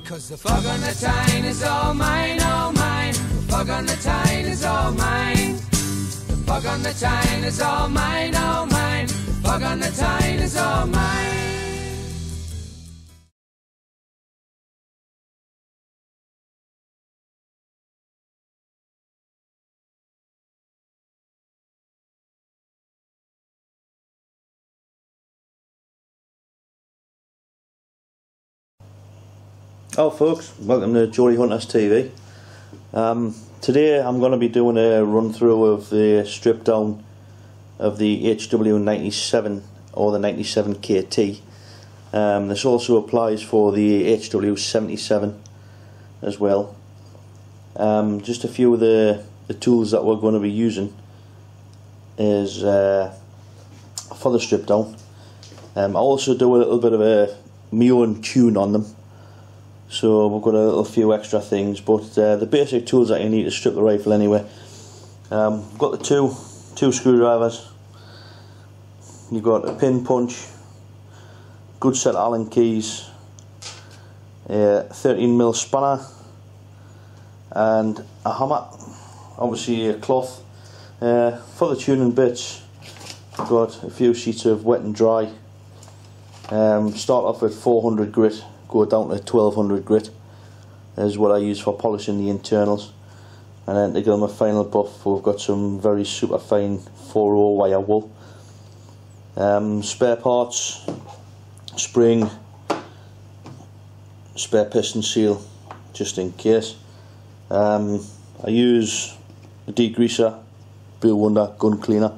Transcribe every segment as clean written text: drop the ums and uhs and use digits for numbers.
'Cause the fog on the Tyne is all mine, all mine. The fog on the Tyne is all mine. The fog on the Tyne is all mine, all mine. The fog on the Tyne is all mine. Hello folks, welcome to GeordiehuntersTV. Today I'm going to be doing a run through of the strip down of the HW97 or the 97KT. This also applies for the HW77 as well. Just a few of the tools that we're going to be using is for the strip down. I also do a little bit of my own tune on them. So we've got a little few extra things, but the basic tools that you need to strip the rifle anyway. We've got the two screwdrivers. You've got a pin punch, good set of Allen keys, a 13mm spanner, and a hammer. Obviously a cloth. For the tuning bits, I've got a few sheets of wet and dry. Start off with 400 grit. Go down to 1200 grit is what I use for polishing the internals, and then to give them a final buff we've got some very super fine 4/0 wire wool. Spare parts, spring, spare piston seal just in case. I use a degreaser, Blue Wonder gun cleaner,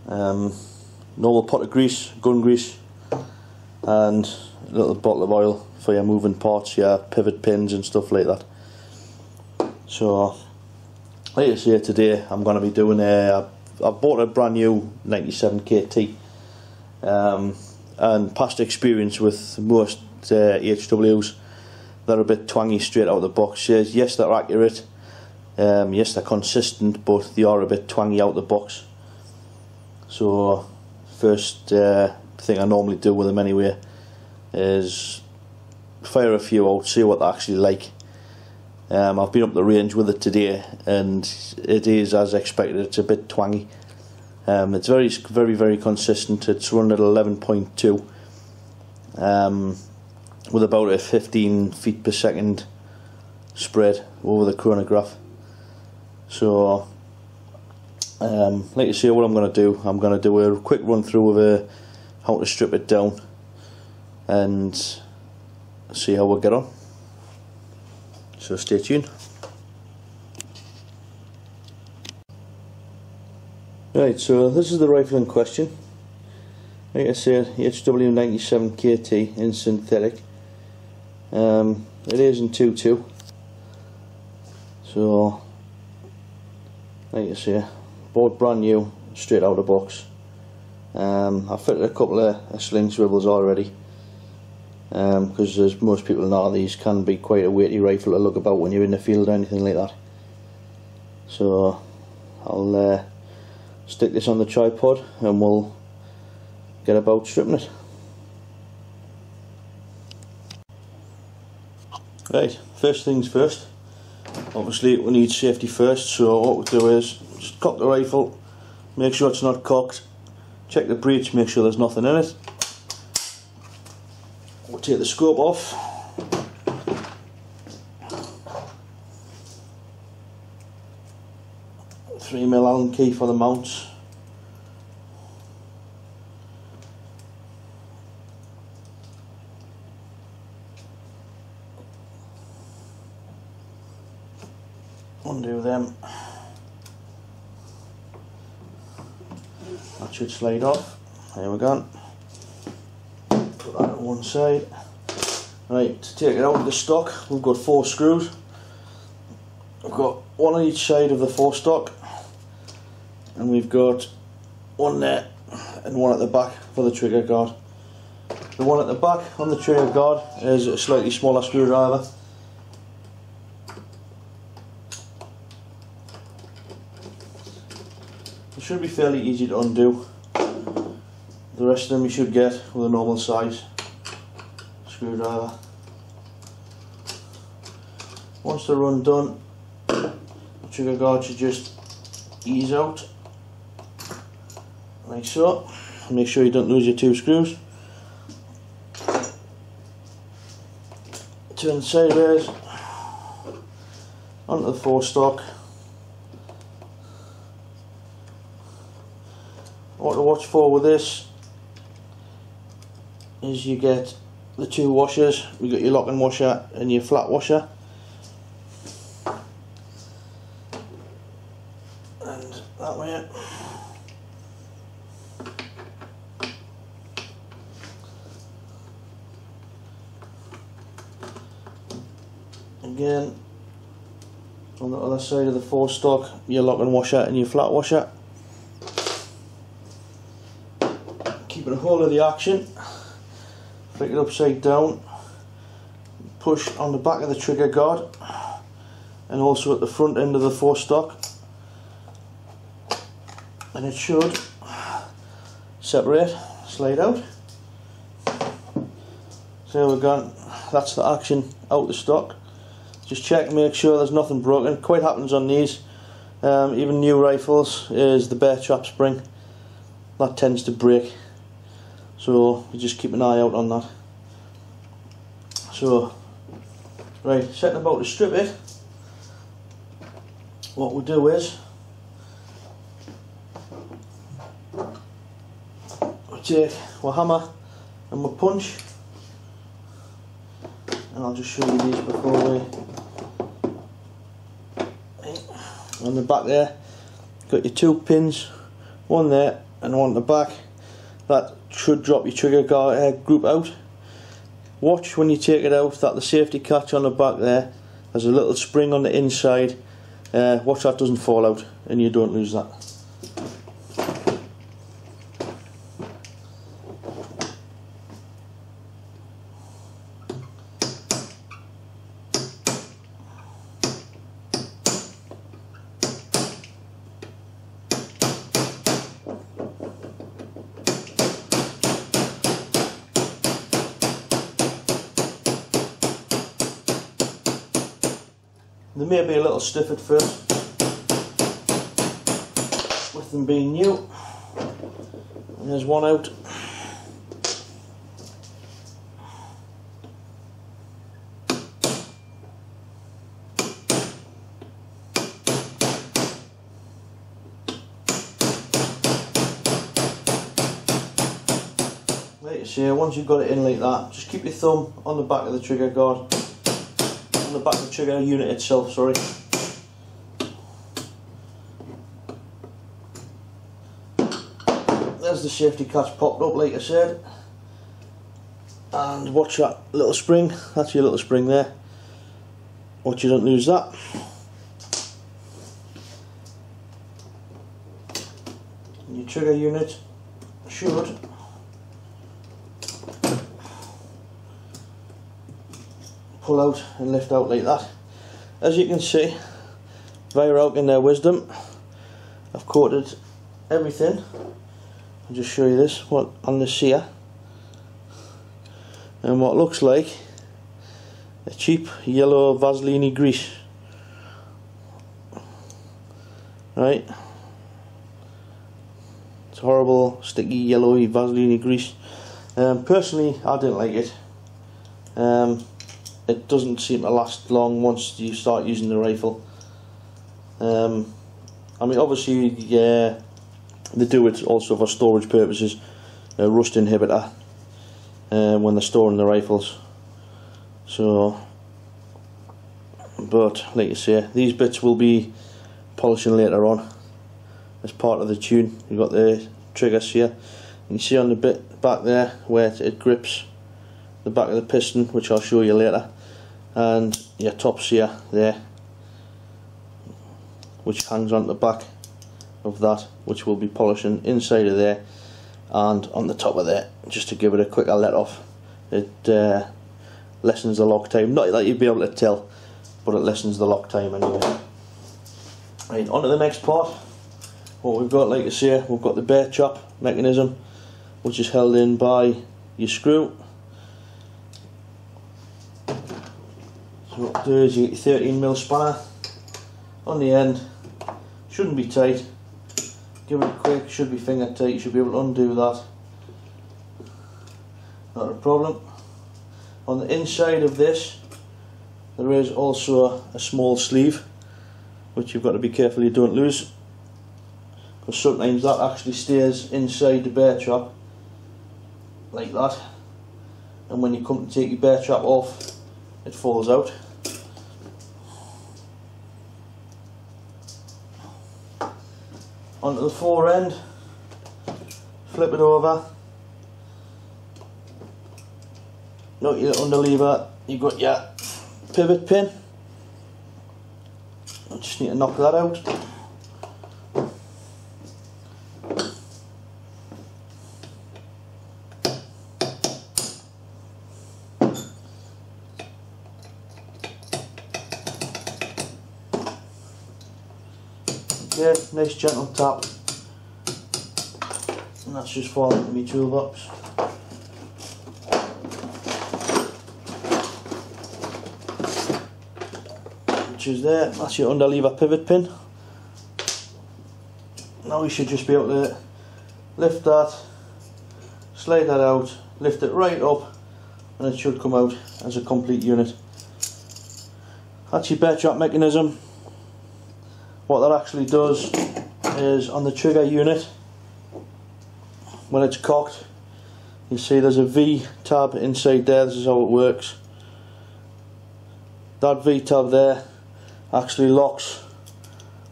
normal pot of grease, gun grease, and a little bottle of oil for your moving parts, your pivot pins and stuff like that. So like I say, today I'm going to be doing I bought a brand new 97KT, and past experience with most HWs, they're a bit twangy straight out of the box. Yes, they're accurate, yes they're consistent, but they are a bit twangy out of the box. So first thing I normally do with them anyway is fire a few out, see what they're actually like. I've been up the range with it today and it is as expected. It's a bit twangy. It's very consistent. It's run at 11.2 with about a 15 feet per second spread over the chronograph. So like I say, what I'm going to do a quick run through of how to strip it down and see how we get on. So stay tuned. Right, so this is the rifle in question. Like I said, HW97KT in synthetic. It is in 2.2. So like I say, bought brand new, straight out of the box. I fitted a couple of sling swivels already, because as most people know, these can be quite a weighty rifle to look about when you're in the field or anything like that. So I'll stick this on the tripod and we'll get about stripping it. Right, first things first, obviously we need safety first, so what we'll do is just cock the rifle, make sure it's not cocked, check the breech, make sure there's nothing in it. We'll take the scope off. .3mm Allen key for the mounts. Undo them. That should slide off. There we go. Put that on one side. Right, to take it out of the stock, we've got 4 screws. We've got one on each side of the forestock, and we've got one there and one at the back for the trigger guard. The one at the back on the trigger guard is a slightly smaller screwdriver. It should be fairly easy to undo. The rest of them you should get with a normal size screwdriver. Once the run done, the trigger guard should just ease out like so. Make sure you don't lose your 2 screws. Turn sideways onto the 4-stock. What to watch for with this is you get the 2 washers. You got your locking washer and your flat washer, and that way. Again, on the other side of the 4-stock, your locking washer and your flat washer. Keeping a hold of the action, flick it upside down, push on the back of the trigger guard and also at the front end of the 4-stock, and it should separate, slide out. So we're gone, that's the action out the stock. Just check and make sure there's nothing broken. It quite happens on these, even new rifles, is the bear trap spring. That tends to break. So you just keep an eye out on that. So, right, setting about to strip it, what we'll do is we'll take our hammer and we'll punch, and I'll just show you these before we. On the back there, got your 2 pins, one there and one at the back. That should drop your trigger guard group out. Watch when you take it out that the safety catch on the back there has a little spring on the inside. Watch that doesn't fall out and you don't lose that. They may be a little stiff at first, with them being new. And there's one out. Like you say, once you've got it in like that, just keep your thumb on the back of the trigger guard. On the back of the trigger unit itself, sorry. There's the safety catch popped up like I said. And watch that little spring, that's your little spring there. Watch you don't lose that. And your trigger unit should pull out and lift out like that. As you can see, via out in their wisdom, I've coated everything. I'll just show you this, what on this here, and what looks like a cheap yellow Vaseline grease. Right, it's horrible, sticky, yellowy Vaseline grease. Personally, I didn't like it. It doesn't seem to last long once you start using the rifle. I mean, obviously, yeah, they do it also for storage purposes, rust inhibitor, when they're storing the rifles. So, but like you say, these bits will be polishing later on as part of the tune. You've got the triggers here, and you see on the bit back there where it grips the back of the piston, which I'll show you later, and your tops here there, which hangs on the back of that, which will be polishing inside of there and on the top of there, just to give it a quicker let off. It lessens the lock time, not that you'd be able to tell, but it lessens the lock time anyway. Right, on to the next part. What we've got, like I say, we've got the bear trap mechanism, which is held in by your screw. So So what you do is you get your 13mm spanner on the end, shouldn't be tight, give it a quick, should be finger tight, you should be able to undo that, not a problem. On the inside of this there is also a small sleeve which you've got to be careful you don't lose, because sometimes that actually stays inside the bear trap like that, and when you come to take your bear trap off it falls out. Onto the fore end, flip it over, knock your underlever, you've got your pivot pin, I just need to knock that out. Okay, nice gentle tap, and that's just falling into my toolbox. Which is there, that's your underlever pivot pin. Now we should just be able to lift that, slide that out, lift it right up, and it should come out as a complete unit. That's your bear trap mechanism. What that actually does is on the trigger unit, when it's cocked, you see there's a V tab inside there. This is how it works. That V tab there actually locks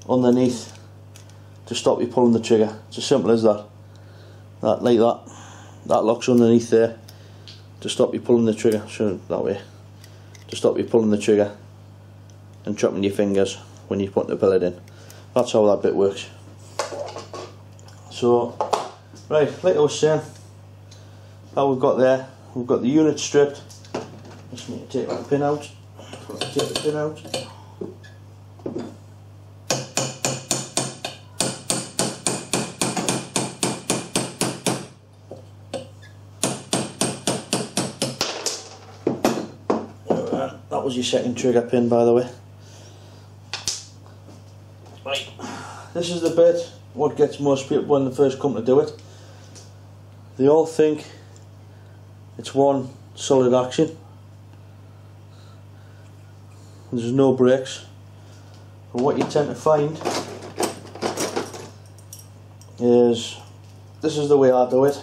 underneath to stop you pulling the trigger. It's as simple as that. Like that. That locks underneath there to stop you pulling the trigger. Show it that way. To stop you pulling the trigger and chopping your fingers when you're putting the pellet in. That's how that bit works. So, right, like I was saying, how we've got there, we've got the unit stripped. Just need to take that pin out. Take the pin out. That was your second trigger pin, by the way. Right, this is the bit what gets most people when they first come to do it. They all think it's one solid action. There's no brakes. But what you tend to find is, this is the way I do it.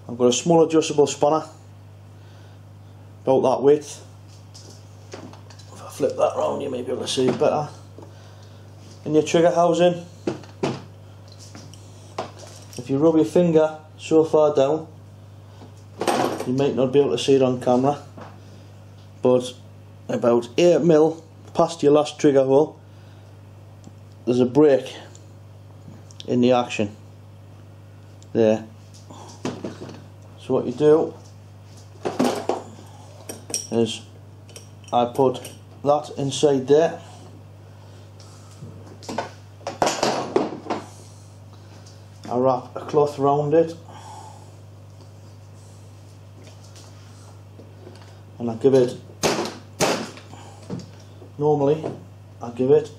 I've got a small adjustable spanner, about that width. If I flip that round you may be able to see it better. In your trigger housing, if you rub your finger so far down, you might not be able to see it on camera, but about 8mm past your last trigger hole there's a break in the action there. So what you do is I put that inside there, I wrap a cloth round it, and I give it, normally I give it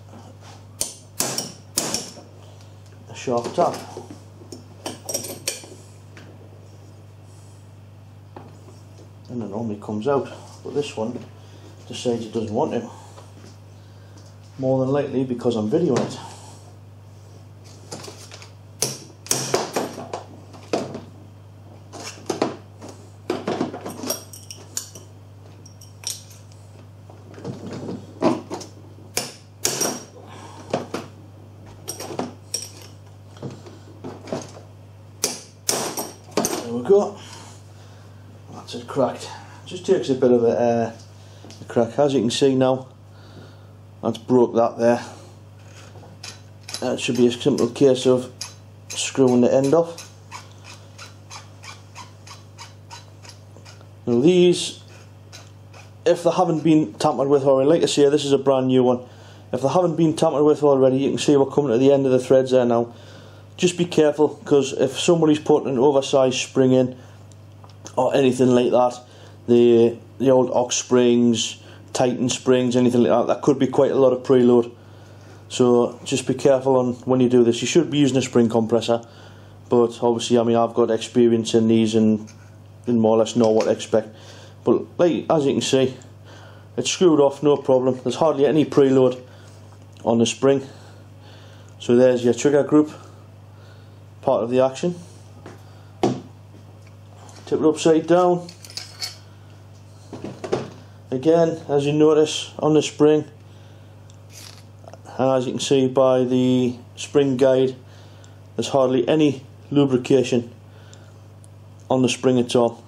a sharp tap. And it normally comes out, but this one decides it doesn't want to. More than likely because I'm videoing it. There we go. That's it cracked. Just takes a bit of a crack. As you can see now, that's broke that there. It should be a simple case of screwing the end off. Now these, if they haven't been tampered with already, like I say, this is a brand new one. If they haven't been tampered with already, you can see we're coming to the end of the threads there now. Just be careful, because if somebody's put an oversized spring in or anything like that, the old ox springs, tighten springs, anything like that. That could be quite a lot of preload. So just be careful on when you do this. You should be using a spring compressor, but obviously, I mean, I've got experience in these and more or less know what to expect. But like, as you can see, it's screwed off, no problem. There's hardly any preload on the spring. So there's your trigger group, part of the action. Tip it upside down. Again, as you notice on the spring, and as you can see by the spring guide, there's hardly any lubrication on the spring at all,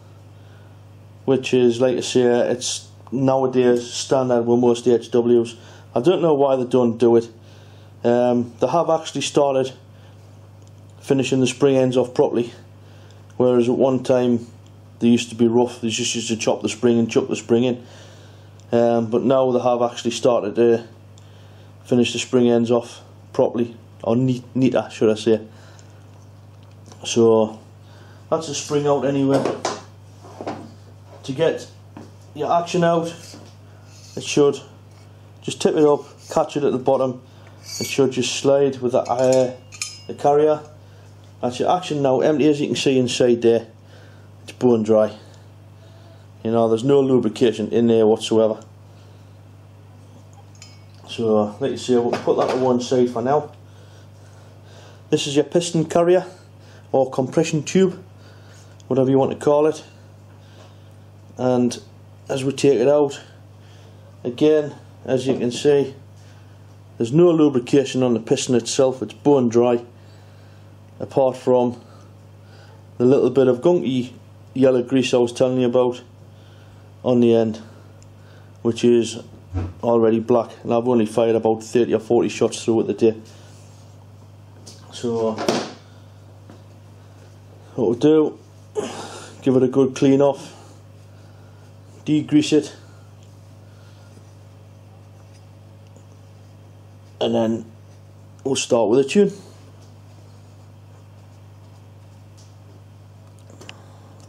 which is, like I say, it's nowadays standard with most HWs. I don't know why they don't do it. They have actually started finishing the spring ends off properly, whereas at one time they used to be rough. They just used to chop the spring and chuck the spring in. But now they have actually started to finish the spring ends off properly, or neater should I say. So that's the spring out anyway. To get your action out, it should just tip it up, catch it at the bottom. It should just slide with the carrier. That's your action now empty, as you can see inside there. It's bone dry. You know, there's no lubrication in there whatsoever. So, like you see, we'll put that to one side for now. This is your piston carrier, or compression tube, whatever you want to call it. And as we take it out, again, as you can see, there's no lubrication on the piston itself. It's bone dry, apart from the little bit of gunky yellow grease I was telling you about on the end, which is already black, and I've only fired about 30 or 40 shots through it today. So what we'll do, give it a good clean off, degrease it, and then we'll start with a tune.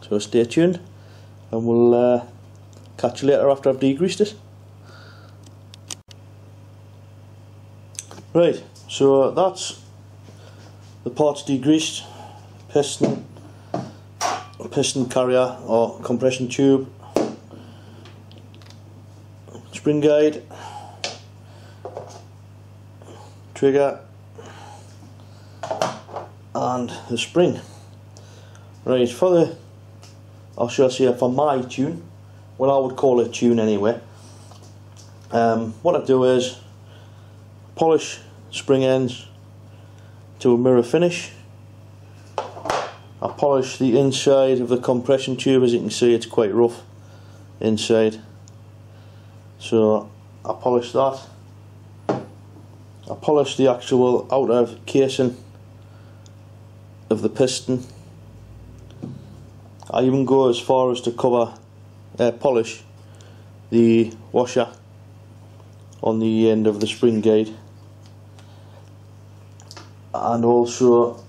So stay tuned, and we'll catch you later after I've degreased it. Right, so that's the parts degreased: piston carrier or compression tube, spring guide, trigger, and the spring. Right, I'll show you for my tune, what I would call a tune anyway. What I do is polish spring ends to a mirror finish. I polish the inside of the compression tube. As you can see, it's quite rough inside, so I polish that. I polish the actual outer casing of the piston. I even go as far as to polish the washer on the end of the spring guide, and also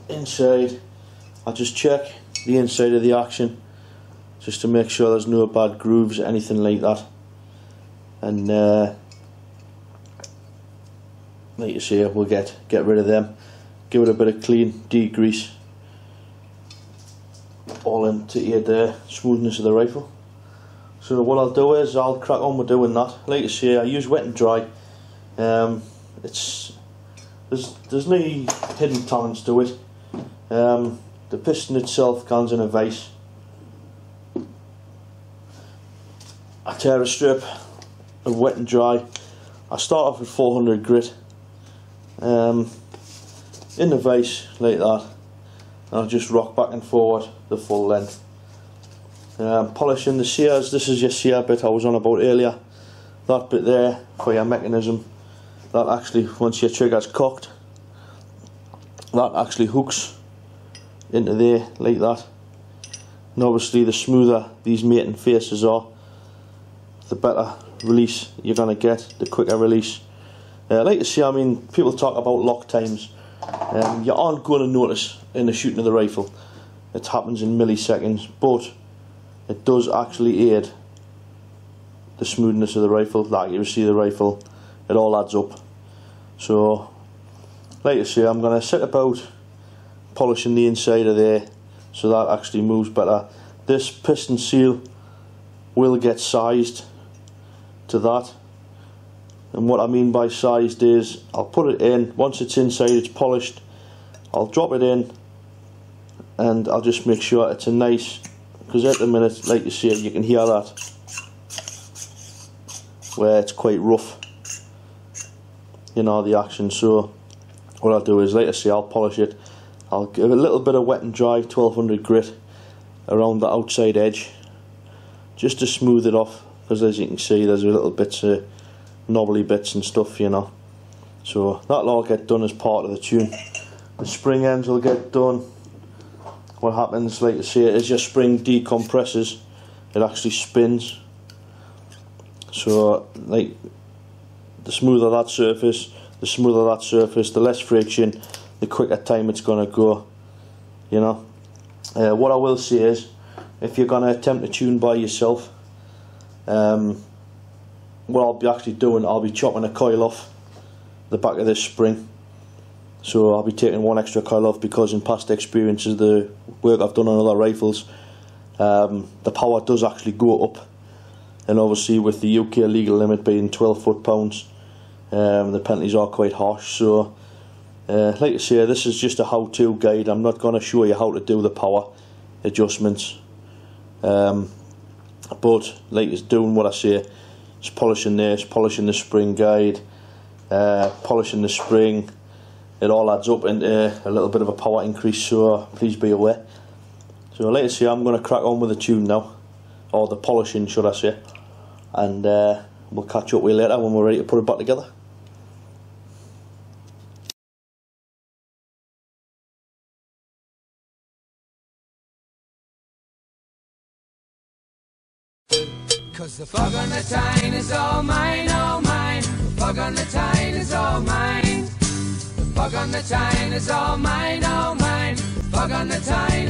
inside I just check the inside of the action just to make sure there's no bad grooves or anything like that. And like you say, we'll get rid of them, give it a bit of clean degrease, all into the smoothness of the rifle. So what I'll do is I'll crack on with doing that. Like you say, I use wet and dry. There's no hidden talents to it. The piston itself comes in a vise. I tear a strip of wet and dry. I start off with 400 grit in the vise like that, and I'll just rock back and forward the full length. Polishing the sears. This is your sear bit I was on about earlier. That bit there for your mechanism, that actually, once your trigger's cocked, that actually hooks into there like that. And obviously the smoother these mating faces are, the better release you're going to get, the quicker release. Like you see, I mean, people talk about lock times. You aren't going to notice in the shooting of the rifle. It happens in milliseconds, but it does actually aid the smoothness of the rifle, the accuracy of the rifle, it all adds up. So like I say, I'm going to set about polishing the inside of there so that actually moves better. This piston seal will get sized to that, and what I mean by sized is I'll put it in, once it's inside, it's polished, I'll drop it in and I'll just make sure it's a nice, because at the minute, like you see, you can hear that where it's quite rough, you know, the action. So what I'll do is, like I say, I'll polish it, I'll give it a little bit of wet and dry 1200 grit around the outside edge just to smooth it off, because as you can see there's a little bits of knobbly bits and stuff, you know. So that'll all get done as part of the tune. The spring ends will get done. What happens, like I say, is your spring decompresses, it actually spins. So like the smoother that surface, the less friction, the quicker time it's going to go, you know. What I will say is, if you're going to attempt to tune by yourself, what I'll be actually doing, I'll be chopping a coil off the back of this spring. So I'll be taking one extra coil off, because in past experiences, the work I've done on other rifles, the power does actually go up, and obviously with the UK legal limit being 12 foot-pounds, the penalties are quite harsh. So like I say, this is just a how-to guide. I'm not going to show you how to do the power adjustments, but like it's doing what I say, it's polishing this, polishing the spring guide, polishing the spring. It all adds up into a little bit of a power increase, so please be aware. So like I say, I'm going to crack on with the tune now, or the polishing should I say, and we'll catch up with you later when we're ready to put it back together. Cause the fog on the Tyne is all mine, all mine. The fog on the Tyne is all mine. The fog on the Tyne is all mine, all mine. The fog on the Tyne